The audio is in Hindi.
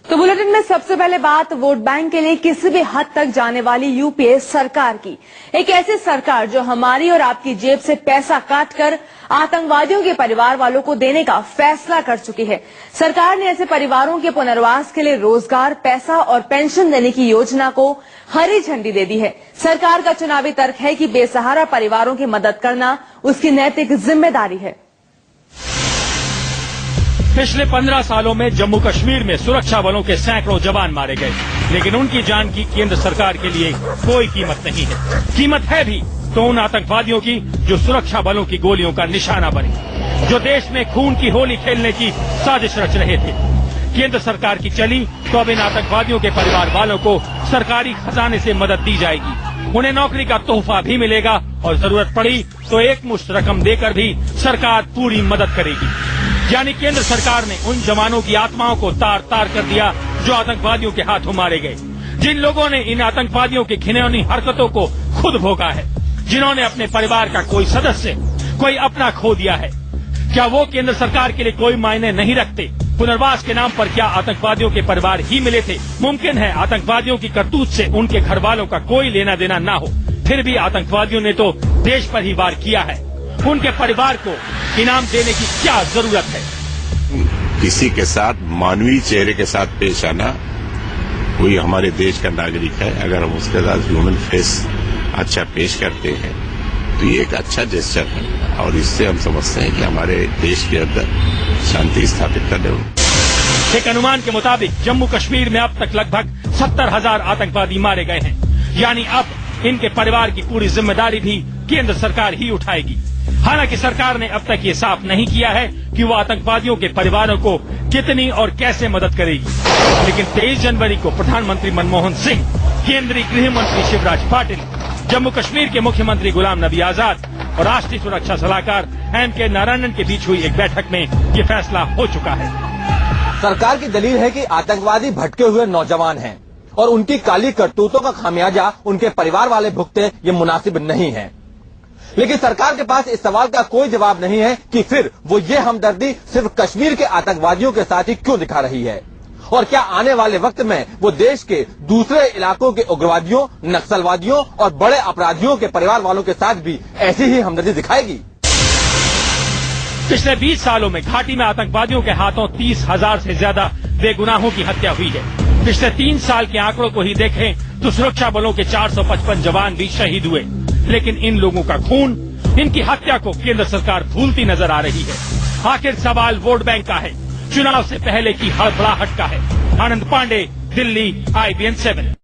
तो बुलेटिन में सबसे पहले बात वोट बैंक के लिए किसी भी हद तक जाने वाली यूपीए सरकार की। एक ऐसी सरकार जो हमारी और आपकी जेब से पैसा काटकर आतंकवादियों के परिवार वालों को देने का फैसला कर चुकी है। सरकार ने ऐसे परिवारों के पुनर्वास के लिए रोजगार, पैसा और पेंशन देने की योजना को हरी झंडी दे दी है। सरकार का चुनावी तर्क है कि बेसहारा परिवारों की मदद करना उसकी नैतिक जिम्मेदारी है। पिछले 15 सालों में जम्मू कश्मीर में सुरक्षा बलों के सैकड़ों जवान मारे गए, लेकिन उनकी जान की केंद्र सरकार के लिए कोई कीमत नहीं है। कीमत है भी तो उन आतंकवादियों की जो सुरक्षा बलों की गोलियों का निशाना बने, जो देश में खून की होली खेलने की साजिश रच रहे थे। केंद्र सरकार की चली तो अब इन आतंकवादियों के परिवार वालों को सरकारी खजाने से मदद दी जाएगी। उन्हें नौकरी का तोहफा भी मिलेगा और जरूरत पड़ी तो एक मुश्त रकम देकर भी सरकार पूरी मदद करेगी। यानी केंद्र सरकार ने उन जवानों की आत्माओं को तार तार कर दिया जो आतंकवादियों के हाथों मारे गए, जिन लोगों ने इन आतंकवादियों की घिनौनी हरकतों को खुद भोगा है, जिन्होंने अपने परिवार का कोई सदस्य, कोई अपना खो दिया है। क्या वो केंद्र सरकार के लिए कोई मायने नहीं रखते? पुनर्वास के नाम पर क्या आतंकवादियों के परिवार ही मिले थे? मुमकिन है आतंकवादियों की करतूत से उनके घर वालों का कोई लेना देना ना हो, फिर भी आतंकवादियों ने तो देश पर ही वार किया है। उनके परिवार को इनाम देने की क्या जरूरत है? किसी के साथ मानवीय चेहरे के साथ पेश आना, कोई हमारे देश का नागरिक है, अगर हम उसके साथ ह्यूमन फेस अच्छा पेश करते हैं तो ये एक अच्छा जेस्चर है और इससे हम समझते हैं कि हमारे देश के अंदर शांति स्थापित करने होगी। एक अनुमान के मुताबिक जम्मू कश्मीर में अब तक लगभग 70,000 आतंकवादी मारे गए हैं। यानी अब इनके परिवार की पूरी जिम्मेदारी भी केंद्र सरकार ही उठाएगी। हालांकि सरकार ने अब तक ये साफ नहीं किया है कि वो आतंकवादियों के परिवारों को कितनी और कैसे मदद करेगी। लेकिन 23 जनवरी को प्रधानमंत्री मनमोहन सिंह, केंद्रीय गृह मंत्री शिवराज पाटिल, जम्मू कश्मीर के मुख्यमंत्री गुलाम नबी आजाद और राष्ट्रीय सुरक्षा सलाहकार एम.के. नारायणन के बीच हुई एक बैठक में ये फैसला हो चुका है। सरकार की दलील है कि आतंकवादी भटके हुए नौजवान हैं और उनकी काली करतूतों का खामियाजा उनके परिवार वाले भुगते ये मुनासिब नहीं है। लेकिन सरकार के पास इस सवाल का कोई जवाब नहीं है कि फिर वो ये हमदर्दी सिर्फ कश्मीर के आतंकवादियों के साथ ही क्यों दिखा रही है, और क्या आने वाले वक्त में वो देश के दूसरे इलाकों के उग्रवादियों, नक्सलवादियों और बड़े अपराधियों के परिवार वालों के साथ भी ऐसी ही हमदर्दी दिखाएगी? पिछले 20 सालों में घाटी में आतंकवादियों के हाथों 30,000 से ज्यादा बेगुनाहों की हत्या हुई है। पिछले 3 साल के आंकड़ों को ही देखें तो सुरक्षा बलों के 455 जवान भी शहीद हुए। लेकिन इन लोगों का खून, इनकी हत्या को केंद्र सरकार भूलती नजर आ रही है। आखिर सवाल वोट बैंक का है, चुनाव से पहले की हड़बड़ाहट का है। आनंद पांडे, दिल्ली, IBN 7।